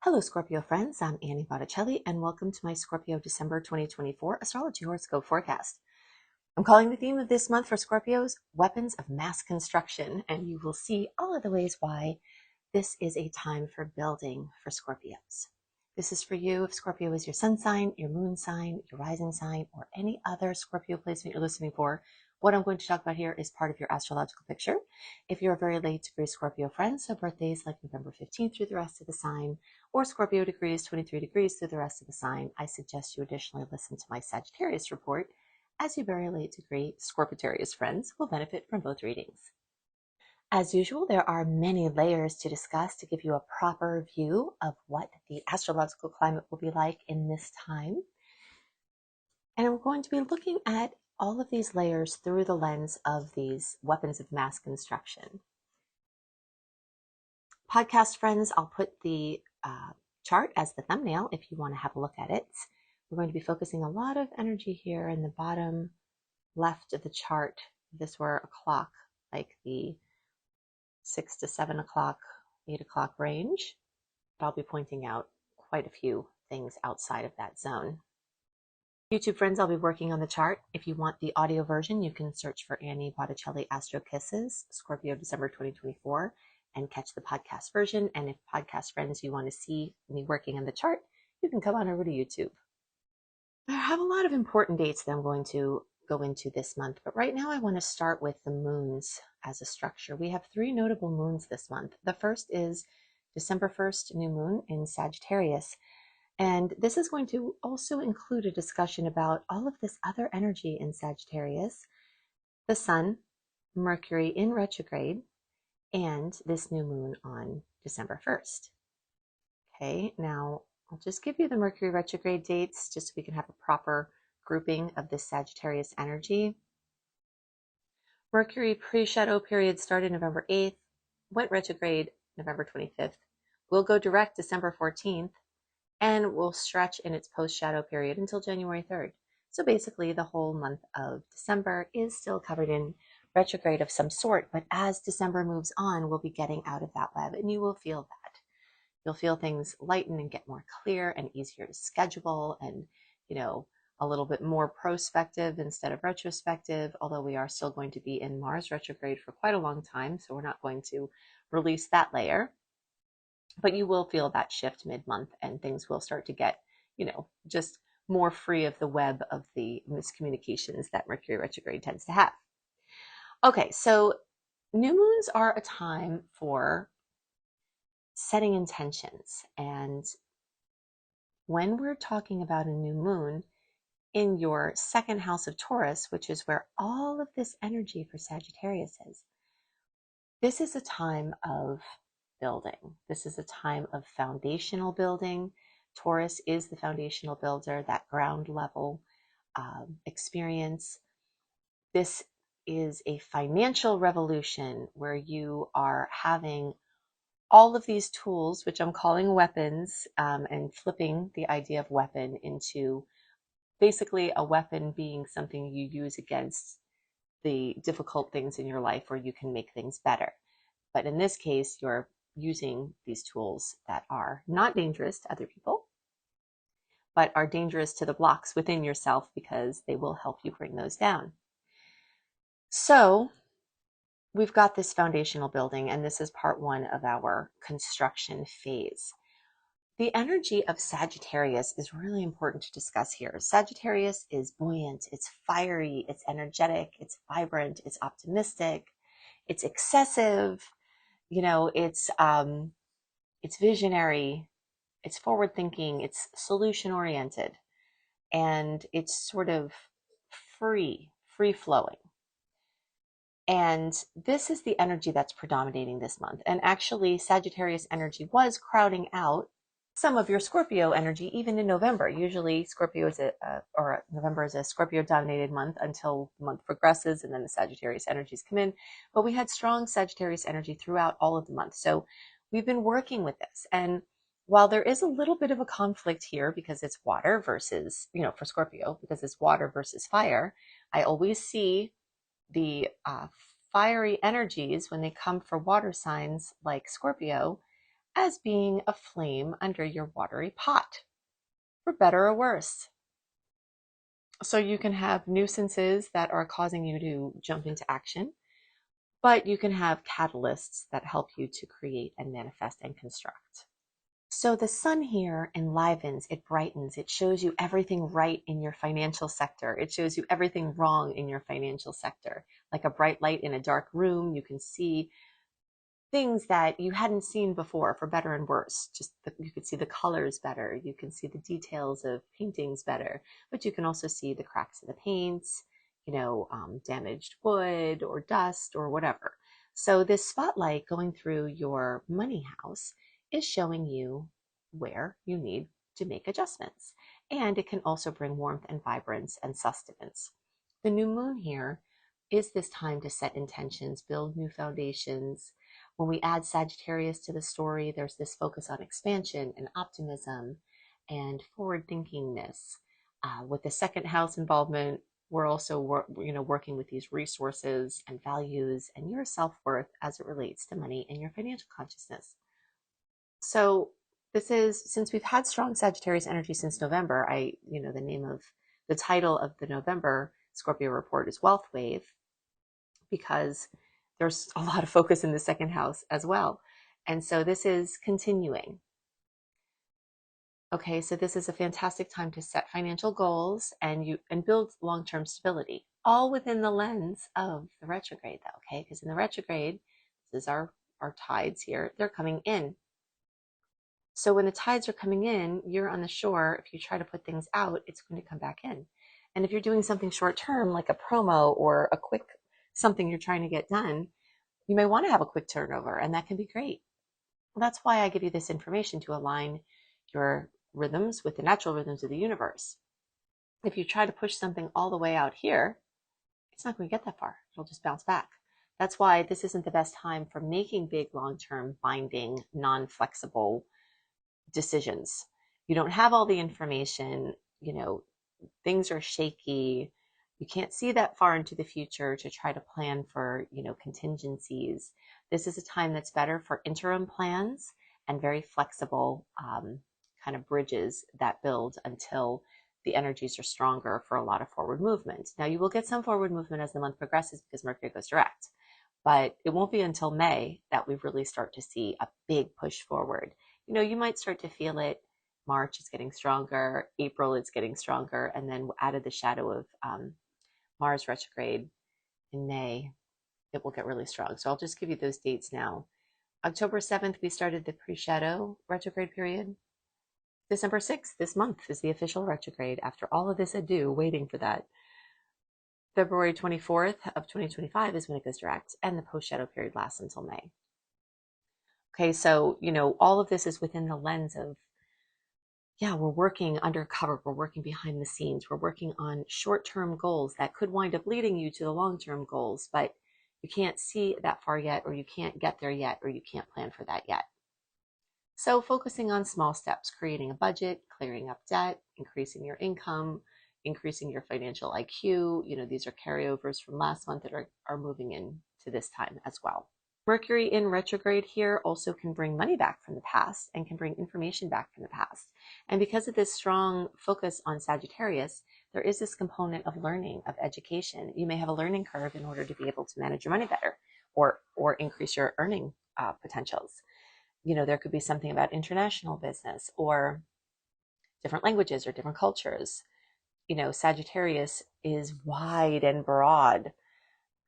Hello, Scorpio friends. I'm Annie Botticelli, and welcome to my Scorpio December 2024 Astrology Horoscope forecast. I'm calling the theme of this month for Scorpios Weapons of Mass Construction, and you will see all of the ways why this is a time for building for Scorpios. This is for you if Scorpio is your sun sign, your moon sign, your rising sign, or any other Scorpio placement you're listening for. What I'm going to talk about here is part of your astrological picture. If you're a very late degree Scorpio friend, so birthdays like November 15th through the rest of the sign, or Scorpio degrees 23 degrees through the rest of the sign, I suggest you additionally listen to my Sagittarius report, as you very late degree Scorpitarius friends will benefit from both readings. As usual, there are many layers to discuss to give you a proper view of what the astrological climate will be like in this time. And I'm going to be looking at all of these layers through the lens of these weapons of mass construction. Podcast friends, I'll put the chart as the thumbnail if you want to have a look at it. We're going to be focusing a lot of energy here in the bottom left of the chart. If this were a clock, like the 6 to 7 o'clock, 8 o'clock range. I'll be pointing out quite a few things outside of that zone. YouTube friends, I'll be working on the chart. If you want the audio version, you can search for Annie Botticelli Astro Kisses, Scorpio December 2024, and catch the podcast version. And if podcast friends, you want to see me working on the chart, you can come on over to YouTube. I have a lot of important dates that I'm going to go into this month, but right now I want to start with the moons as a structure. We have 3 notable moons this month. The first is December 1st, new moon in Sagittarius. And this is going to also include a discussion about all of this other energy in Sagittarius, the sun, Mercury in retrograde, and this new moon on December 1st. Okay, now I'll just give you the Mercury retrograde dates just so we can have a proper grouping of this Sagittarius energy. Mercury pre-shadow period started November 8th, went retrograde November 25th, will go direct December 14th, and will stretch in its post-shadow period until January 3rd. So basically the whole month of December is still covered in retrograde of some sort, but as December moves on, we'll be getting out of that web, and you will feel that. You'll feel things lighten and get more clear and easier to schedule, and a little bit more prospective instead of retrospective, although we are still going to be in Mars retrograde for quite a long time, so we're not going to release that layer. But you will feel that shift mid-month, and things will start to get, just more free of the web of the miscommunications that Mercury retrograde tends to have. Okay, so new moons are a time for setting intentions. And when we're talking about a new moon in your second house of Taurus, which is where all of this energy for Sagittarius is, this is a time of building. This is a time of foundational building. Taurus is the foundational builder, that ground level experience. This is a financial revolution where you are having all of these tools, which I'm calling weapons, and flipping the idea of weapon into basically a weapon being something you use against the difficult things in your life where you can make things better. But in this case, you're using these tools that are not dangerous to other people, but are dangerous to the blocks within yourself because they will help you bring those down. So we've got this foundational building, and this is part 1 of our construction phase. The energy of Sagittarius is really important to discuss here. Sagittarius is buoyant, it's fiery, it's energetic, it's vibrant, it's optimistic, it's excessive, it's visionary, it's forward thinking, it's solution oriented, and it's sort of free flowing. And this is the energy that's predominating this month. And actually, Sagittarius energy was crowding out some of your Scorpio energy, even in November. Usually Scorpio is November is a Scorpio dominated month until the month progresses, and then the Sagittarius energies come in. But we had strong Sagittarius energy throughout all of the month. So we've been working with this. And while there is a little bit of a conflict here because it's water versus, for Scorpio, because it's water versus fire, I always see the fiery energies when they come for water signs like Scorpio as being a flame under your watery pot, for better or worse. So you can have nuisances that are causing you to jump into action, but you can have catalysts that help you to create and manifest and construct. So the sun here enlivens, it brightens, it shows you everything right in your financial sector. It shows you everything wrong in your financial sector. Like a bright light in a dark room, you can see things that you hadn't seen before, for better and worse. You could see the colors better, you can see the details of paintings better, but you can also see the cracks in the paints, damaged wood or dust or whatever. So this spotlight going through your money house is showing you where you need to make adjustments. And it can also bring warmth and vibrance and sustenance. The new moon here is this time to set intentions, build new foundations. When we add Sagittarius to the story, there's this focus on expansion and optimism and forward thinkingness. With the second house involvement, we're also working with these resources and values and your self-worth as it relates to money and your financial consciousness. So since we've had strong Sagittarius energy since November, the title of the November Scorpio report is Wealth Wave, because there's a lot of focus in the second house as well. And so this is continuing. Okay, so this is a fantastic time to set financial goals and build long-term stability, all within the lens of the retrograde though, okay? Because in the retrograde, this is our tides here, they're coming in. So when the tides are coming in, you're on the shore. If you try to put things out, it's going to come back in. And if you're doing something short term, like a promo or a quick something you're trying to get done, you may want to have a quick turnover, and that can be great. Well, that's why I give you this information, to align your rhythms with the natural rhythms of the universe. If you try to push something all the way out here, it's not going to get that far. It'll just bounce back. That's why this isn't the best time for making big, long-term, binding, non-flexible decisions. You don't have all the information, things are shaky. You can't see that far into the future to try to plan for, contingencies. This is a time that's better for interim plans and very flexible kind of bridges that build until the energies are stronger for a lot of forward movement. Now, you will get some forward movement as the month progresses because Mercury goes direct, but it won't be until May that we really start to see a big push forward. You might start to feel it. March is getting stronger, April is getting stronger, and then out of the shadow of Mars retrograde in May, it will get really strong. So I'll just give you those dates now. October 7th, we started the pre-shadow retrograde period. December 6th, this month, is the official retrograde after all of this ado, waiting for that. February 24th of 2025 is when it goes direct, and the post-shadow period lasts until May. Okay, so, all of this is within the lens of, we're working undercover, we're working behind the scenes, we're working on short-term goals that could wind up leading you to the long-term goals, but you can't see that far yet, or you can't get there yet, or you can't plan for that yet. So focusing on small steps, creating a budget, clearing up debt, increasing your income, increasing your financial IQ. These are carryovers from last month that are moving into this time as well. Mercury in retrograde here also can bring money back from the past and can bring information back from the past. And because of this strong focus on Sagittarius, there is this component of learning, of education. You may have a learning curve in order to be able to manage your money better or increase your earning potentials. There could be something about international business or different languages or different cultures. Sagittarius is wide and broad,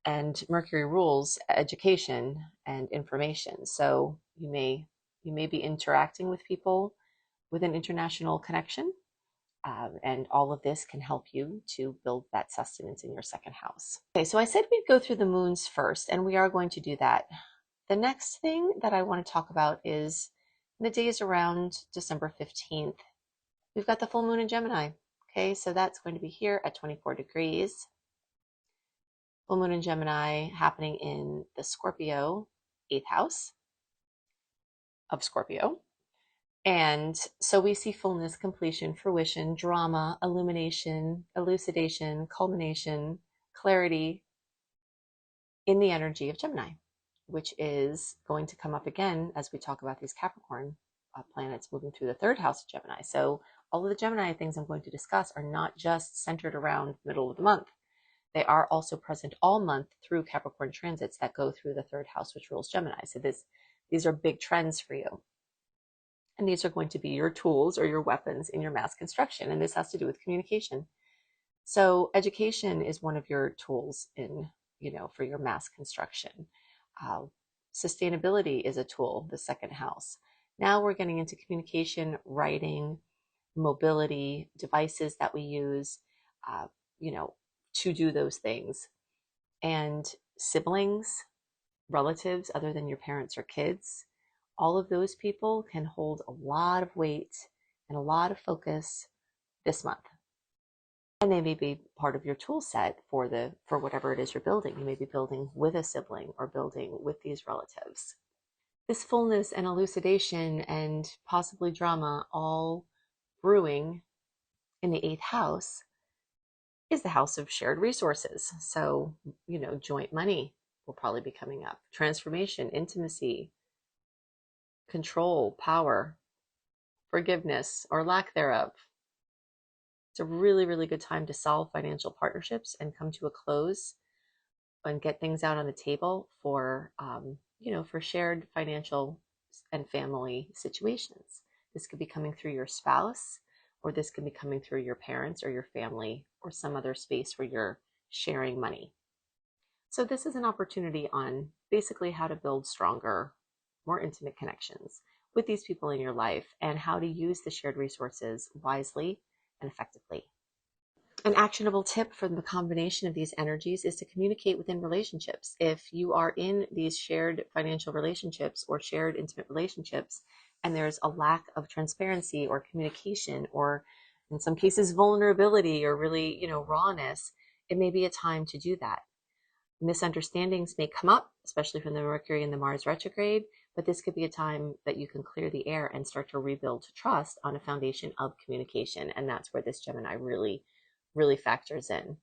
and Mercury rules education and information. So you may be interacting with people with an international connection, and all of this can help you to build that sustenance in your second house. Okay, so I said we'd go through the moons first, and we are going to do that. The next thing that I want to talk about is the days around December 15th. We've got the full moon in Gemini. Okay, so that's going to be here at 24 degrees. Full moon in Gemini happening in the Scorpio 8th house of Scorpio. And so we see fullness, completion, fruition, drama, illumination, elucidation, culmination, clarity in the energy of Gemini, which is going to come up again as we talk about these Capricorn planets moving through the third house of Gemini. So all of the Gemini things I'm going to discuss are not just centered around the middle of the month. They are also present all month through Capricorn transits that go through the third house, which rules Gemini. So these are big trends for you. And these are going to be your tools or your weapons in your mass construction. And this has to do with communication. So education is one of your tools in, for your mass construction. Sustainability is a tool, the second house. Now we're getting into communication, writing, mobility, devices that we use, to do those things. And siblings, relatives other than your parents or kids, all of those people can hold a lot of weight and a lot of focus this month. And they may be part of your tool set for whatever it is you're building. You may be building with a sibling or building with these relatives. This fullness and elucidation and possibly drama all brewing in the 8th house is the house of shared resources. So, joint money will probably be coming up. Transformation, intimacy, control, power, forgiveness, or lack thereof. It's a really, really good time to solve financial partnerships and come to a close and get things out on the table for, for shared financial and family situations. This could be coming through your spouse, or this could be coming through your parents or your family or some other space where you're sharing money. So this is an opportunity on basically how to build stronger, more intimate connections with these people in your life and how to use the shared resources wisely and effectively. An actionable tip from the combination of these energies is to communicate within relationships. If you are in these shared financial relationships or shared intimate relationships, and there's a lack of transparency or communication, or in some cases vulnerability or really, rawness, it may be a time to do that. Misunderstandings may come up, especially from the Mercury and the Mars retrograde, but this could be a time that you can clear the air and start to rebuild trust on a foundation of communication. And that's where this Gemini really factors in.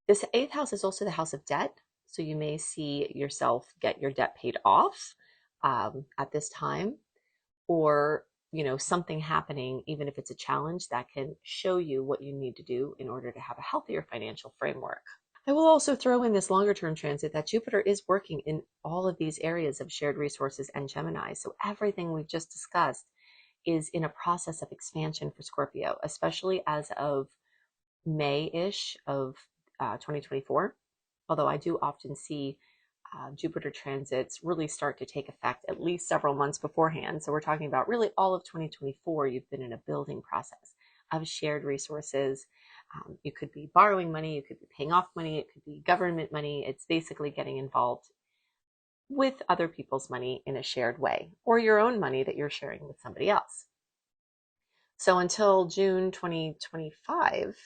This 8th house is also the house of debt. So you may see yourself get your debt paid off at this time, or something happening, even if it's a challenge, that can show you what you need to do in order to have a healthier financial framework. I will also throw in this longer term transit that Jupiter is working in all of these areas of shared resources and Gemini. So everything we've just discussed is in a process of expansion for Scorpio, especially as of May-ish of 2024. Although I do often see Jupiter transits really start to take effect at least several months beforehand. So we're talking about really all of 2024, you've been in a building process of shared resources. You could be borrowing money, you could be paying off money, it could be government money. It's basically getting involved with other people's money in a shared way, or your own money that you're sharing with somebody else. So until June 2025,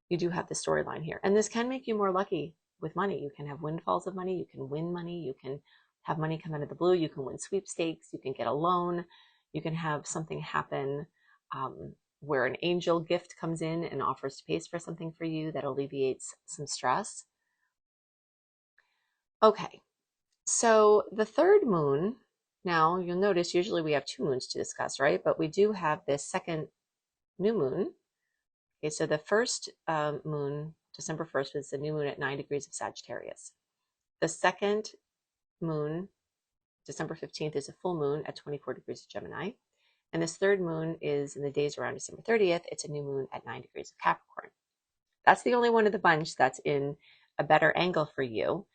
you do have the storyline here. And this can make you more lucky with money. You can have windfalls of money, you can win money, you can have money come out of the blue, you can win sweepstakes, you can get a loan, you can have something happen where an angel gift comes in and offers to pay for something for you that alleviates some stress. Okay, so the third moon, now you'll notice usually we have 2 moons to discuss, right? But we do have this second new moon. Okay, so the first moon, December 1st, was the new moon at 9 degrees of Sagittarius. The second moon, December 15th, is a full moon at 24 degrees of Gemini. And this third moon is in the days around December 30th. It's a new moon at 9 degrees of Capricorn. That's the only one of the bunch that's in a better angle for you.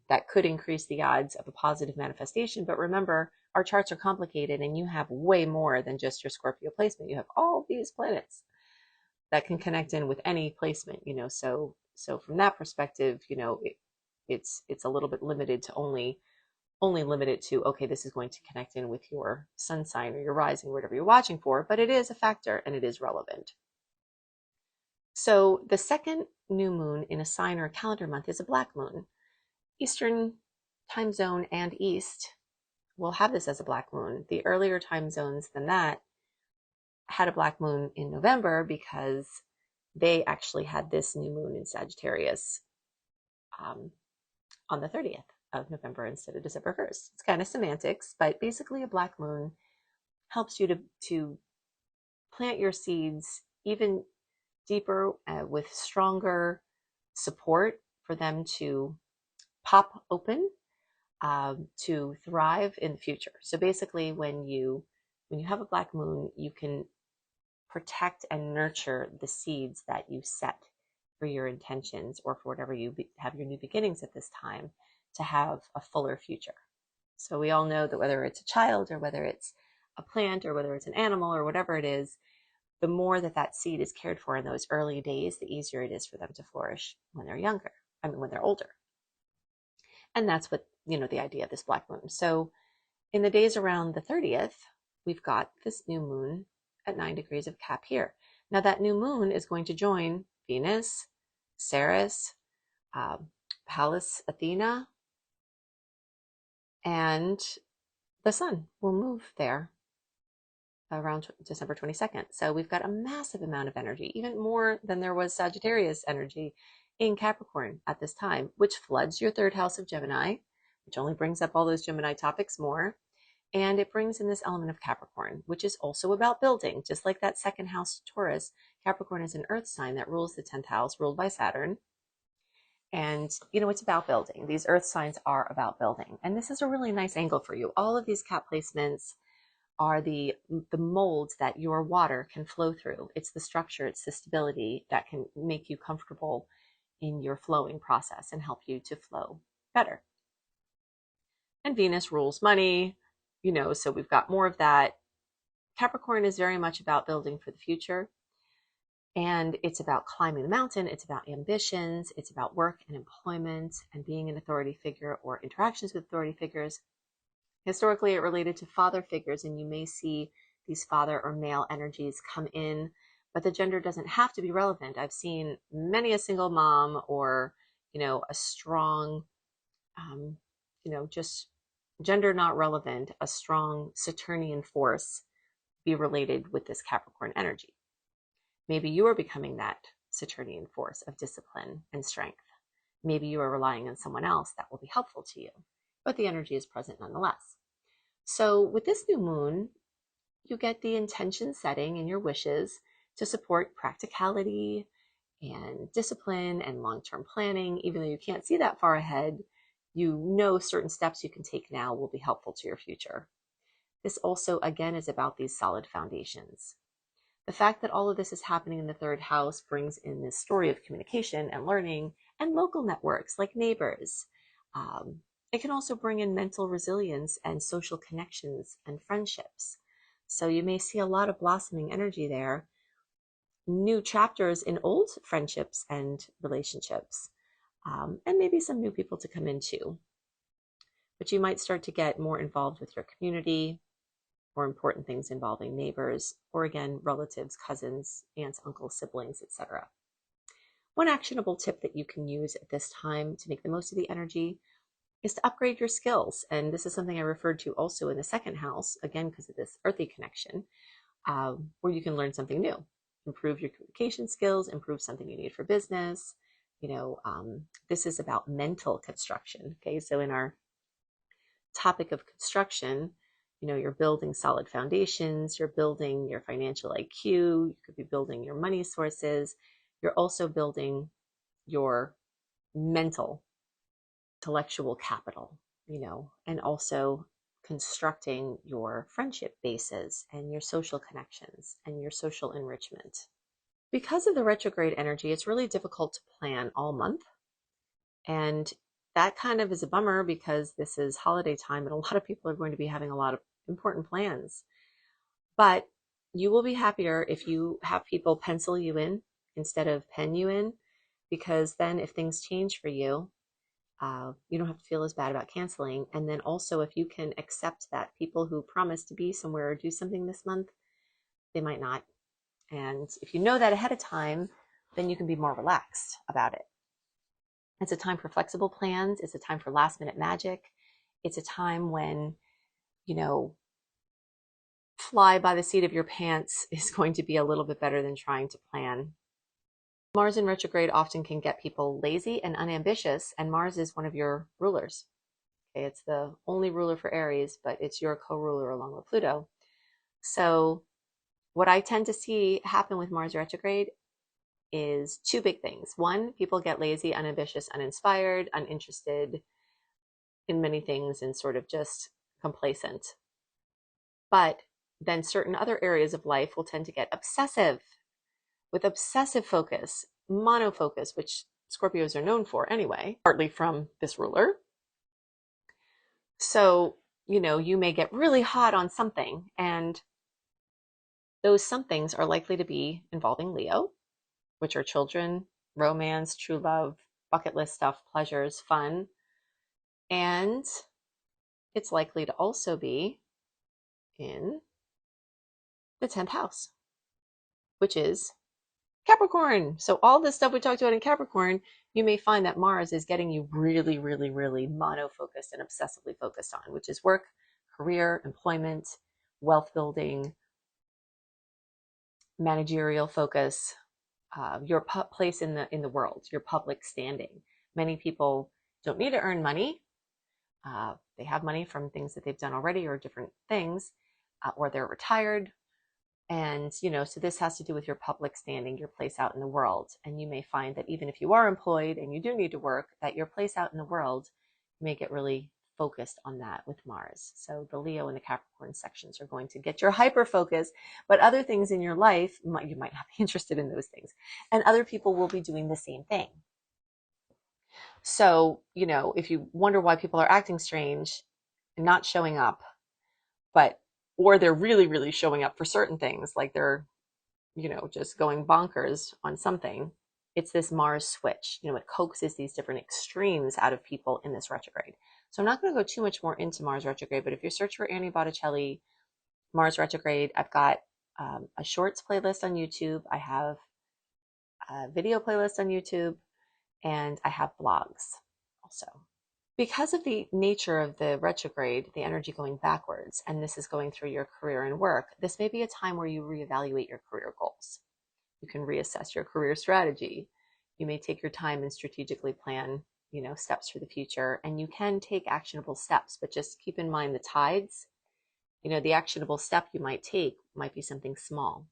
That could increase the odds of a positive manifestation. But remember, our charts are complicated and you have way more than just your Scorpio placement. You have all these planets that can connect in with any placement, so from that perspective, it's a little bit limited to only limit it to, okay, this is going to connect in with your sun sign or your rising, whatever you're watching for, but it is a factor and it is relevant. So the second new moon in a sign or a calendar month is a black moon. Eastern time zone and East will have this as a black moon. The earlier time zones than that had a black moon in November because they actually had this new moon in Sagittarius on the 30th of November instead of December 1st. It's kind of semantics, but basically a black moon helps you to plant your seeds even deeper with stronger support for them to pop open, to thrive in the future. So basically when you have a black moon, you can protect and nurture the seeds that you set for your intentions or for whatever you have your new beginnings at this time to have a fuller future. So we all know that whether it's a child or whether it's a plant or whether it's an animal or whatever it is, the more that that seed is cared for in those early days, the easier it is for them to flourish when they're younger. I mean, when they're older. And that's what, the idea of this black moon. So in the days around the 30th, we've got this new moon at 9 degrees of Cap here. Now that new moon is going to join Venus, Ceres, Pallas Athena, and the sun will move there around December 22nd. So we've got a massive amount of energy, even more than there was Sagittarius energy in Capricorn at this time, which floods your third house of Gemini, which only brings up all those Gemini topics more. And it brings in this element of Capricorn, which is also about building. Just like that second house Taurus, Capricorn is an earth sign that rules the 10th house, ruled by Saturn. And, it's about building. These earth signs are about building. And this is a really nice angle for you. All of these Cap placements are the molds that your water can flow through. It's the structure, it's the stability that can make you comfortable in your flowing process and help you to flow better. And Venus rules money, so we've got more of that. Capricorn is very much about building for the future. And it's about climbing the mountain. It's about ambitions. It's about work and employment and being an authority figure or interactions with authority figures. Historically, it related to father figures, and you may see these father or male energies come in, but the gender doesn't have to be relevant. I've seen many a single mom or, a strong, just gender not relevant, a strong Saturnian force be related with this Capricorn energy. Maybe you are becoming that Saturnian force of discipline and strength. Maybe you are relying on someone else that will be helpful to you, but the energy is present nonetheless. So with this new moon, you get the intention setting and your wishes to support practicality and discipline and long-term planning. Even though you can't see that far ahead, certain steps you can take now will be helpful to your future. This also, again, is about these solid foundations. The fact that all of this is happening in the third house brings in this story of communication and learning and local networks like neighbors. It can also bring in mental resilience and social connections and friendships. So you may see a lot of blossoming energy there, new chapters in old friendships and relationships, and maybe some new people to come into. But you might start to get more involved with your community, or important things involving neighbors, or again, relatives, cousins, aunts, uncles, siblings, etc. One actionable tip that you can use at this time to make the most of the energy is to upgrade your skills. And this is something I referred to also in the second house, again, because of this earthy connection, where you can learn something new, improve your communication skills, improve something you need for business. This is about mental construction. Okay, so in our topic of construction, you're building solid foundations, you're building your financial IQ, you could be building your money sources, you're also building your mental, intellectual capital, and also constructing your friendship bases and your social connections and your social enrichment. Because of the retrograde energy, it's really difficult to plan all month. And that kind of is a bummer because this is holiday time and a lot of people are going to be having a lot of important plans. But you will be happier if you have people pencil you in instead of pen you in, because then if things change for you, you don't have to feel as bad about canceling. And then also if you can accept that people who promise to be somewhere or do something this month, they might not. And if you know that ahead of time, then you can be more relaxed about it. It's a time for flexible plans. It's a time for last minute magic. It's a time when, fly by the seat of your pants is going to be a little bit better than trying to plan. Mars in retrograde often can get people lazy and unambitious, and Mars is one of your rulers. Okay, it's the only ruler for Aries, but it's your co-ruler along with Pluto. So what I tend to see happen with Mars retrograde is two big things. One, people get lazy, unambitious, uninspired, uninterested in many things, and sort of just complacent. But then certain other areas of life will tend to get obsessive, with obsessive focus, monofocus, which Scorpios are known for anyway, partly from this ruler. So, you may get really hot on something, and those somethings are likely to be involving Leo, which are children, romance, true love, bucket list stuff, pleasures, fun. And it's likely to also be in the 10th house, which is Capricorn. So all this stuff we talked about in Capricorn, you may find that Mars is getting you really, really, really mono-focused and obsessively focused on, which is work, career, employment, wealth building, managerial focus, your place in the world, your public standing. Many people don't need to earn money. They have money from things that they've done already or different things, or they're retired. And, so this has to do with your public standing, your place out in the world. And you may find that even if you are employed and you do need to work, that your place out in the world, you may get really focused on that with Mars. So the Leo and the Capricorn sections are going to get your hyper focus, but other things in your life, you might not be interested in those things. And other people will be doing the same thing. So, if you wonder why people are acting strange and not showing up, or they're really, really showing up for certain things, like they're, just going bonkers on something, it's this Mars switch. It coaxes these different extremes out of people in this retrograde. So I'm not going to go too much more into Mars retrograde, but if you search for Annie Botticelli, Mars retrograde, I've got a shorts playlist on YouTube. I have a video playlist on YouTube, and I have blogs also. Because of the nature of the retrograde, the energy going backwards, and this is going through your career and work, this may be a time where you reevaluate your career goals. You can reassess your career strategy. You may take your time and strategically plan, steps for the future, and you can take actionable steps, but just keep in mind the tides. The actionable step you might take might be something small,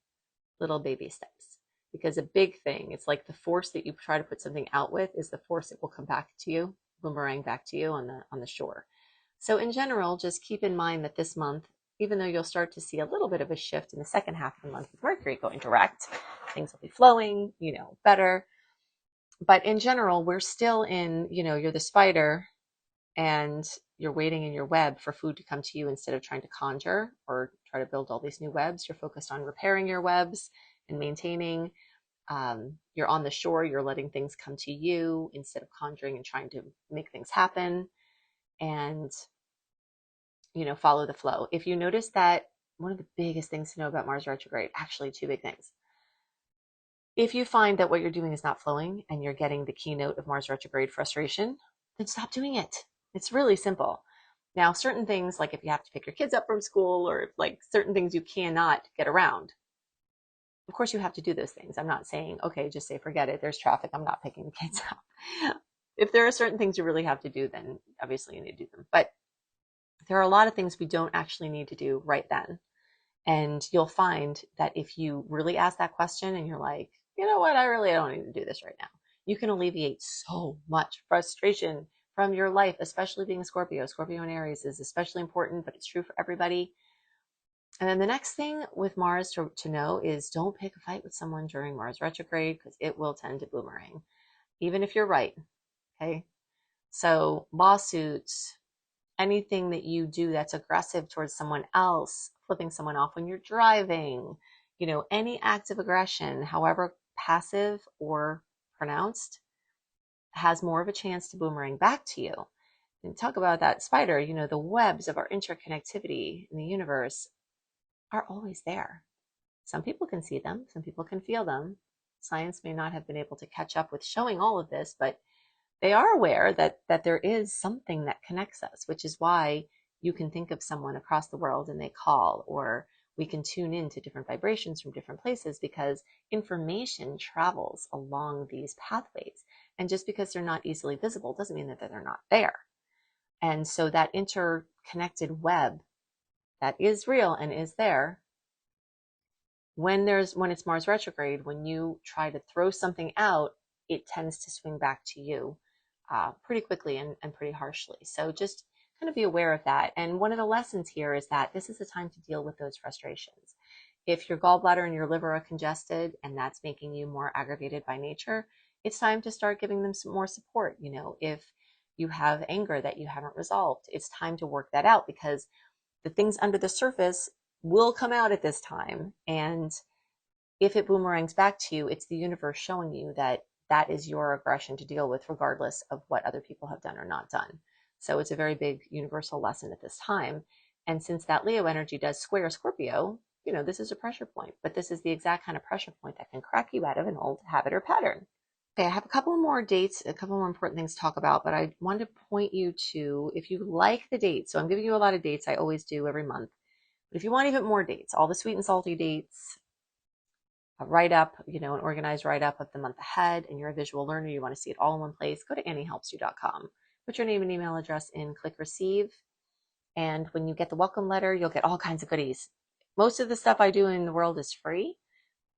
little baby steps. Because a big thing, it's like the force that you try to put something out with is the force that will come back to you, boomerang back to you on the shore. So in general, just keep in mind that this month, even though you'll start to see a little bit of a shift in the second half of the month with Mercury going direct, things will be flowing, better. But in general, we're still in, you're the spider and you're waiting in your web for food to come to you instead of trying to conjure or try to build all these new webs. You're focused on repairing your webs and maintaining. You're on the shore, you're letting things come to you instead of conjuring and trying to make things happen, and follow the flow. If you notice that, one of the biggest things to know about Mars retrograde, actually two big things. If you find that what you're doing is not flowing and you're getting the keynote of Mars retrograde frustration, then stop doing it. It's really simple. Now, certain things, like if you have to pick your kids up from school, or like certain things you cannot get around, of course you have to do those things. I'm not saying, okay, just say, forget it, there's traffic, I'm not picking the kids up. If there are certain things you really have to do, then obviously you need to do them. But there are a lot of things we don't actually need to do right then. And you'll find that if you really ask that question and you're like, you know what, I really don't need to do this right now, you can alleviate so much frustration from your life, especially being Scorpio. Scorpio and Aries is especially important, but it's true for everybody. And then the next thing with Mars to know is don't pick a fight with someone during Mars retrograde, because it will tend to boomerang, even if you're right. Okay. So lawsuits, anything that you do that's aggressive towards someone else, flipping someone off when you're driving, any act of aggression, however passive or pronounced, has more of a chance to boomerang back to you. And talk about that spider, the webs of our interconnectivity in the universe are always there. Some people can see them, some people can feel them. Science may not have been able to catch up with showing all of this, but they are aware that there is something that connects us, which is why you can think of someone across the world and they call, or we can tune into different vibrations from different places, because information travels along these pathways. And just because they're not easily visible doesn't mean that they're not there. And so that interconnected web that is real and is there, when it's Mars retrograde, when you try to throw something out, it tends to swing back to you pretty quickly and pretty harshly. So just kind of be aware of that. And one of the lessons here is that this is the time to deal with those frustrations. If your gallbladder and your liver are congested and that's making you more aggravated by nature, it's time to start giving them some more support. You know, if you have anger that you haven't resolved, it's time to work that out, because the things under the surface will come out at this time. And if it boomerangs back to you, it's the universe showing you that that is your aggression to deal with, regardless of what other people have done or not done. So it's a very big universal lesson at this time. And since that Leo energy does square Scorpio, you know, this is a pressure point, but this is the exact kind of pressure point that can crack you out of an old habit or pattern. Okay, I have a couple more dates, a couple more important things to talk about, but I wanted to point you to, if you like the dates, so I'm giving you a lot of dates, I always do every month, but if you want even more dates, all the sweet and salty dates, a write-up, you know, an organized write-up of the month ahead, and you're a visual learner, you want to see it all in one place, go to anniehelpsyou.com, put your name and email address in, click receive, and when you get the welcome letter, you'll get all kinds of goodies. Most of the stuff I do in the world is free.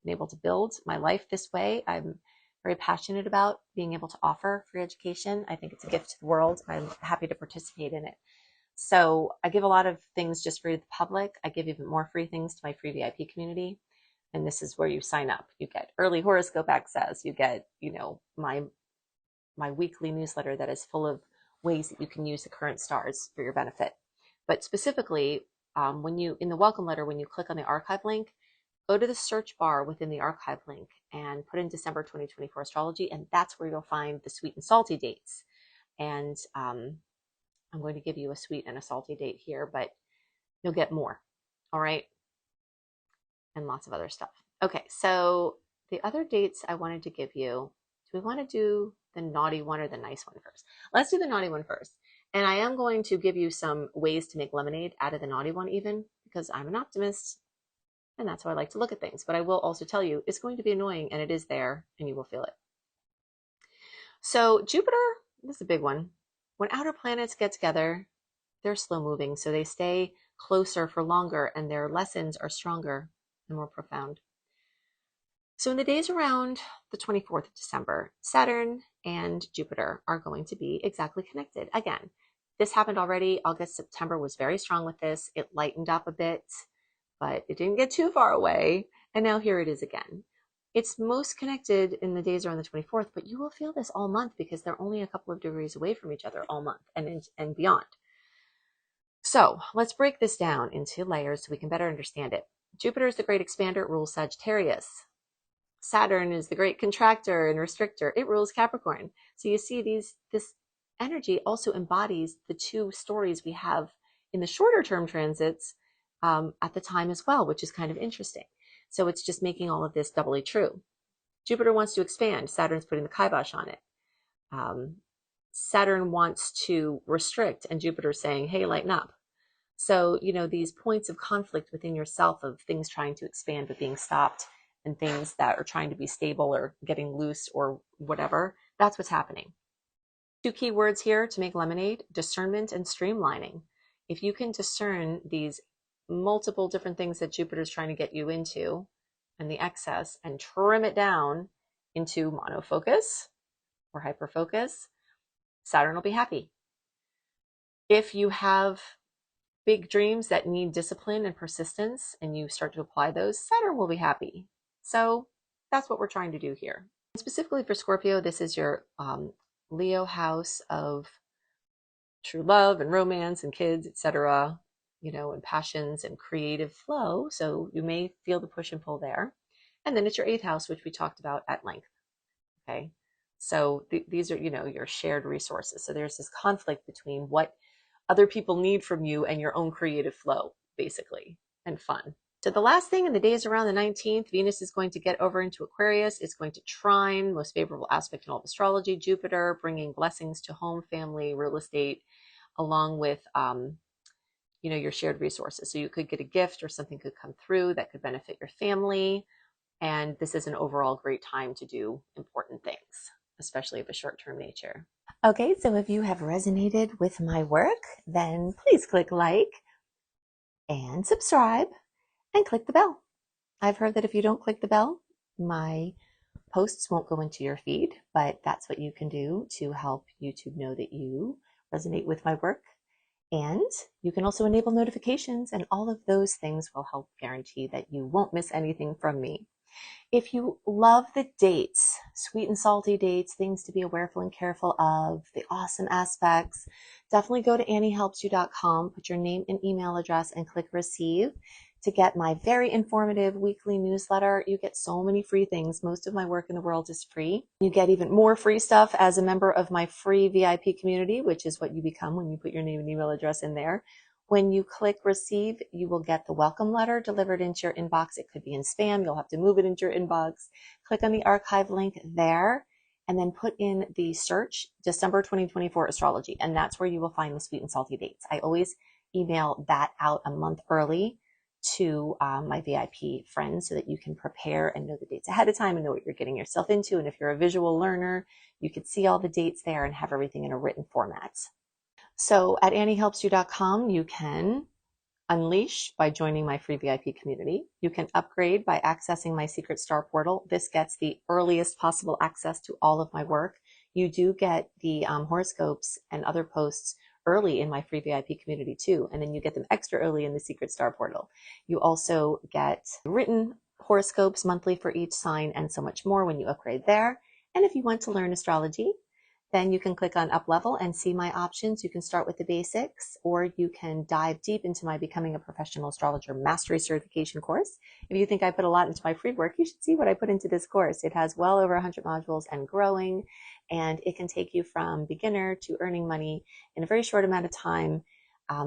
I'm able to build my life this way. I'm very passionate about being able to offer free education. I think it's a gift to the world. I'm happy to participate in it. So I give a lot of things just free to the public. I give even more free things to my free VIP community. And this is where you sign up. You get early horoscope access. You get, you know, my weekly newsletter that is full of ways that you can use the current stars for your benefit. But specifically, when you, in the welcome letter, when you click on the archive link, go to the search bar within the archive link and put in December 2024 astrology, and that's where you'll find the sweet and salty dates. And I'm going to give you a sweet and a salty date here, but you'll get more. All right. And lots of other stuff. Okay, so the other dates I wanted to give you, do we want to do the naughty one or the nice one first? Let's do the naughty one first. And I am going to give you some ways to make lemonade out of the naughty one, even because I'm an optimist and that's how I like to look at things. But I will also tell you it's going to be annoying, and it is there, and you will feel it. So Jupiter, this is a big one. When outer planets get together, they're slow moving, so they stay closer for longer, and their lessons are stronger and more profound. So in the days around the 24th of December, Saturn and Jupiter are going to be exactly connected. Again, this happened already. August, September was very strong with this. It lightened up a bit, but it didn't get too far away. And now here it is again. It's most connected in the days around the 24th, but you will feel this all month because they're only a couple of degrees away from each other all month and beyond. So let's break this down into layers so we can better understand it. Jupiter is the great expander, it rules Sagittarius. Saturn is the great contractor and restrictor, it rules Capricorn. So you see this energy also embodies the two stories we have in the shorter term transits at the time as well, which is kind of interesting. So it's just making all of this doubly true. Jupiter wants to expand. Saturn's putting the kibosh on it. Saturn wants to restrict, and Jupiter's saying, hey, lighten up. So, you know, these points of conflict within yourself of things trying to expand but being stopped, and things that are trying to be stable or getting loose or whatever, that's what's happening. Two key words here to make lemonade: discernment and streamlining. If you can discern these multiple different things that Jupiter's trying to get you into and the excess, and trim it down into monofocus or hyperfocus, Saturn will be happy. If you have big dreams that need discipline and persistence and you start to apply those, Saturn will be happy. So that's what we're trying to do here. And specifically for Scorpio, this is your Leo house of true love and romance and kids, etc., you know, and passions and creative flow. So you may feel the push and pull there. And then it's your 8th house, which we talked about at length. Okay. So these are, you know, your shared resources. So there's this conflict between what other people need from you and your own creative flow, basically, and fun. So the last thing in the days around the 19th, Venus is going to get over into Aquarius. It's going to trine, most favorable aspect in all of astrology, Jupiter, bringing blessings to home, family, real estate, along with, you know, your shared resources. So you could get a gift or something could come through that could benefit your family. And this is an overall great time to do important things, especially of a short-term nature. Okay, so if you have resonated with my work, then please click like and subscribe and click the bell. I've heard that if you don't click the bell, my posts won't go into your feed, but that's what you can do to help YouTube know that you resonate with my work. And you can also enable notifications, and all of those things will help guarantee that you won't miss anything from me. If you love the dates, sweet and salty dates, things to be awareful and careful of, the awesome aspects, definitely go to anniehelpsyou.com, put your name and email address, and click receive to get my very informative weekly newsletter. You get so many free things. Most of my work in the world is free. You get even more free stuff as a member of my free VIP community, which is what you become when you put your name and email address in there. When you click receive, you will get the welcome letter delivered into your inbox. It could be in spam. You'll have to move it into your inbox. Click on the archive link there and then put in the search December 2024 astrology. And that's where you will find the sweet and salty dates. I always email that out a month early to my VIP friends so that you can prepare and know the dates ahead of time and know what you're getting yourself into. And if you're a visual learner, you could see all the dates there and have everything in a written format. So at anniehelpsyou.com, you can unleash by joining my free VIP community. You can upgrade by accessing my secret star portal. This gets the earliest possible access to all of my work. You do get the horoscopes and other posts early in my free VIP community too, and then you get them extra early in the secret star portal. You also get written horoscopes monthly for each sign and so much more when you upgrade there. And if you want to learn astrology, then you can click on up level and see my options. You can start with the basics, or you can dive deep into my Becoming a Professional Astrologer Mastery Certification course. If you think I put a lot into my free work, you should see what I put into this course. It has well over 100 modules and growing, and it can take you from beginner to earning money in a very short amount of time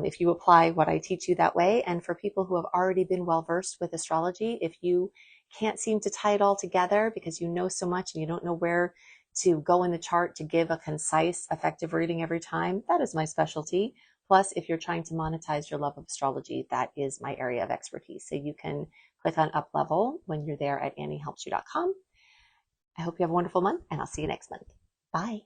if you apply what I teach you that way. And for people who have already been well versed with astrology, if you can't seem to tie it all together because you know so much and you don't know where to go in the chart to give a concise, effective reading every time, that is my specialty. Plus, if you're trying to monetize your love of astrology, that is my area of expertise. So you can click on up level when you're there at anniehelpsyou.com. I hope you have a wonderful month, and I'll see you next month. Bye.